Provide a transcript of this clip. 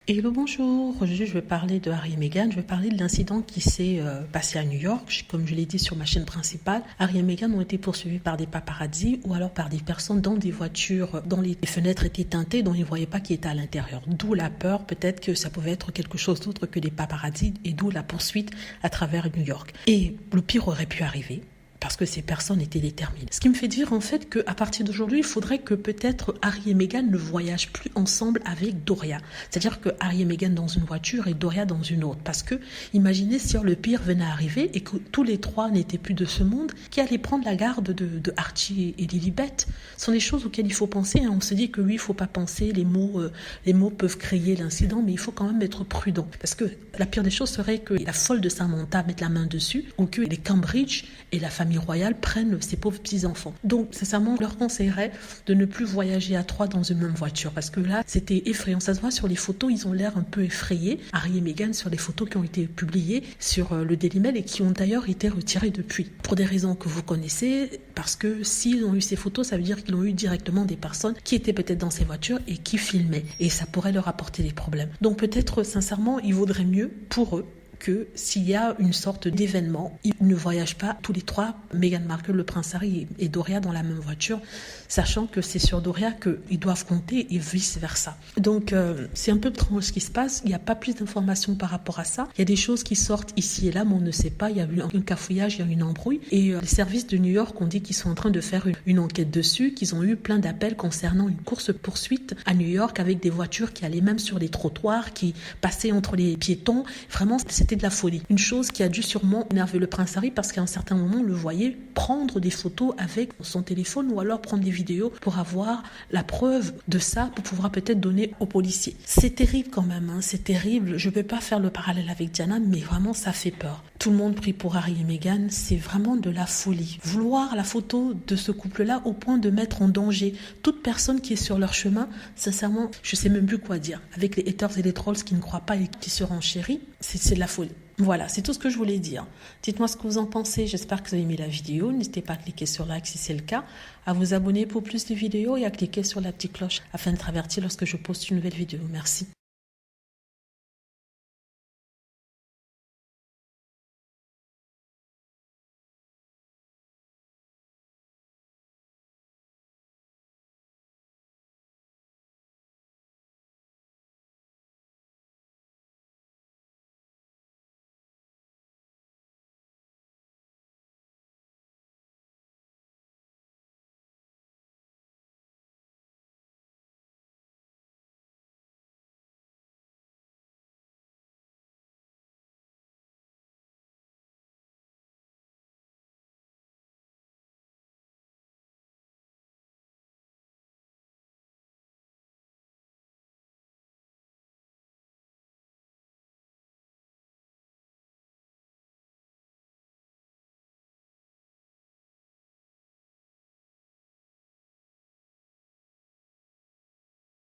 Hello, bonjour. Aujourd'hui, je vais parler de Harry et Meghan. Je vais parler de l'incident qui s'est passé à New York. Comme je l'ai dit sur ma chaîne principale, Harry et Meghan ont été poursuivis par des paparazzis ou alors par des personnes dans des voitures dont les fenêtres étaient teintées, dont ils ne voyaient pas qui était à l'intérieur. D'où la peur, peut-être que ça pouvait être quelque chose d'autre que des paparazzis et d'où la poursuite à travers New York. Et le pire aurait pu arriver, parce que ces personnes étaient déterminées. Ce qui me fait dire en fait qu'à partir d'aujourd'hui, il faudrait que peut-être Harry et Meghan ne voyagent plus ensemble avec Doria. C'est-à-dire que Harry et Meghan dans une voiture et Doria dans une autre. Parce que imaginez si le pire venait à arriver et que tous les trois n'étaient plus de ce monde, qui allait prendre la garde de Archie et Lilibet. Ce sont des choses auxquelles il faut penser. On se dit que oui, il ne faut pas penser, les mots peuvent créer l'incident, mais il faut quand même être prudent. Parce que la pire des choses serait que la folle de Samantha mette la main dessus ou que les Cambridge et la famille royale prennent ces pauvres petits-enfants. Donc, sincèrement, je leur conseillerais de ne plus voyager à trois dans une même voiture parce que là, c'était effrayant. Ça se voit sur les photos, ils ont l'air un peu effrayés. Harry et Meghan, sur les photos qui ont été publiées sur le Daily Mail et qui ont d'ailleurs été retirées depuis. Pour des raisons que vous connaissez, parce que s'ils ont eu ces photos, ça veut dire qu'ils ont eu directement des personnes qui étaient peut-être dans ces voitures et qui filmaient. Et ça pourrait leur apporter des problèmes. Donc, peut-être, sincèrement, il vaudrait mieux pour eux que s'il y a une sorte d'événement, ils ne voyagent pas tous les trois, Meghan Markle, le prince Harry et Doria dans la même voiture, sachant que c'est sur Doria qu'ils doivent compter et vice-versa. Donc c'est un peu étrange ce qui se passe, il n'y a pas plus d'informations par rapport à ça. Il y a des choses qui sortent ici et là, mais on ne sait pas, il y a eu un cafouillage, il y a eu une embrouille, et les services de New York ont dit qu'ils sont en train de faire une enquête dessus, qu'ils ont eu plein d'appels concernant une course-poursuite à New York avec des voitures qui allaient même sur les trottoirs, qui passaient entre les piétons. Vraiment, c'était de la folie. Une chose qui a dû sûrement énerver le prince Harry parce qu'à un certain moment, on le voyait prendre des photos avec son téléphone ou alors prendre des vidéos pour avoir la preuve de ça, pour pouvoir peut-être donner aux policiers. C'est terrible quand même, c'est terrible. Je ne vais pas faire le parallèle avec Diana, mais vraiment, ça fait peur. Tout le monde prie pour Harry et Meghan, c'est vraiment de la folie. Vouloir la photo de ce couple-là au point de mettre en danger toute personne qui est sur leur chemin, sincèrement, je ne sais même plus quoi dire. Avec les haters et les trolls qui ne croient pas et qui se renchérissent, c'est de la folie. Voilà, c'est tout ce que je voulais dire. Dites-moi ce que vous en pensez. J'espère que vous avez aimé la vidéo. N'hésitez pas à cliquer sur like si c'est le cas, à vous abonner pour plus de vidéos et à cliquer sur la petite cloche afin d'être averti lorsque je poste une nouvelle vidéo. Merci.